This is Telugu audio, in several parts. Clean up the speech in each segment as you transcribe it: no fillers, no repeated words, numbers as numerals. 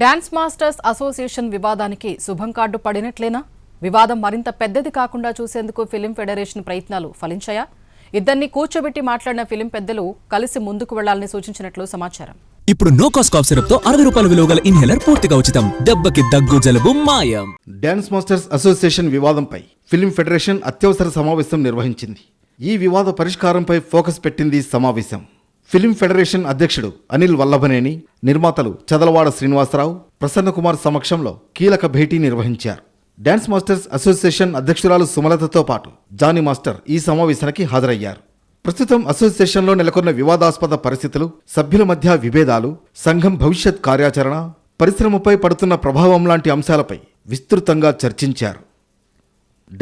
డాన్స్ మాస్టర్స్ అసోసియేషన్ వివాదానికి శుభం కార్డు పడినట్లేనా? వివాదం మరింత పెద్దది కాకుండా చూసేందుకు ఫిలిం ఫెడరేషన్ ప్రయత్నాలు ఫలించాయా? ఇద్దరిని కూర్చోబెట్టి మాట్లాడిన ఫిలిం పెద్దలు కలిసి ముందుకు వెళ్లాలని సూచించినట్లు సమాచారం. ఇప్పుడు నో కాస్ట్ కాఫ్ సిరప్ తో 60 రూపాయల విలువ గల ఇన్హేలర్ పూర్తిగా ఉచితం. దెబ్బకి దగ్గు జలుబు మాయం. డాన్స్ మాస్టర్స్ అసోసియేషన్ వివాదంపై ఫిలిం ఫెడరేషన్ అత్యవసర సమావేశం నిర్వహించింది. ఈ వివాద పరిష్కారంపై ఫోకస్ పెట్టింది సమావేశం. ఫిలిం ఫెడరేషన్ అధ్యక్షుడు అనిల్ వల్లభనేని, నిర్మాతలు చదలవాడ శ్రీనివాసరావు, ప్రసన్న కుమార్ సమక్షంలో కీలక భేటీ నిర్వహించారు. డాన్స్ మాస్టర్స్ అసోసియేషన్ అధ్యక్షురాలు సుమలతతో పాటు జానీ మాస్టర్ ఈ సమావేశానికి హాజరయ్యారు. ప్రస్తుతం అసోసియేషన్లో నెలకొన్న వివాదాస్పద పరిస్థితులు, సభ్యుల మధ్య విభేదాలు, సంఘం భవిష్యత్ కార్యాచరణ, పరిశ్రమపై పడుతున్న ప్రభావం లాంటి అంశాలపై విస్తృతంగా చర్చించారు.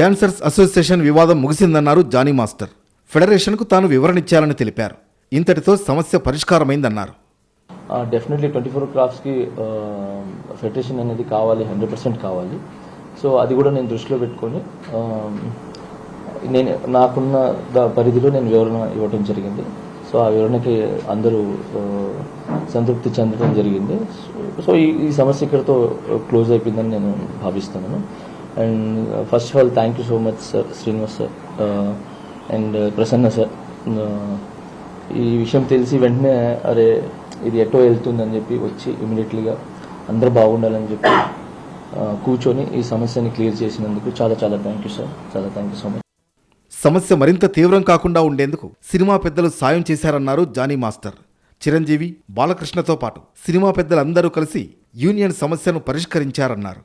డాన్సర్స్ అసోసియేషన్ వివాదం ముగిసిందన్నారు జానీ మాస్టర్. ఫెడరేషన్కు తాను వివరణిచ్చారని తెలిపారు. ఇంతటితో సమస్య పరిష్కారమైందన్నారు. డెఫినెట్లీ 24 క్రాఫ్ట్స్కి ఫెడరేషన్ అనేది కావాలి, 100% కావాలి. సో అది కూడా నేను దృష్టిలో పెట్టుకొని నేను నాకున్న పరిధిలో నేను వివరణ ఇవ్వడం జరిగింది. సో ఆ వివరణకి అందరూ సంతృప్తి చెందడం జరిగింది. సో ఈ సమస్య ఇక్కడతో క్లోజ్ అయిపోయిందని నేను భావిస్తున్నాను. And first of all thank you so much sir, Srinivas sir and Prasanna sir. ఈ విషయం తెలిసి వెంటనే అరే ఇది ఎటో వెళ్తుందని చెప్పి వచ్చి ఇమీడియట్లీగా అందరూ బాగుండాలని చెప్పి కూర్చొని ఈ సమస్యని క్లియర్ చేసినందుకు చాలా చాలా థ్యాంక్ యూ సార్, చాలా థ్యాంక్ యూ సో మచ్. సమస్య మరింత తీవ్రం కాకుండా ఉండేందుకు సినిమా పెద్దలు సాయం చేశారన్నారు జానీ మాస్టర్. చిరంజీవి, బాలకృష్ణతో పాటు సినిమా పెద్దలందరూ కలిసి యూనియన్ సమస్యను పరిష్కరించారన్నారు.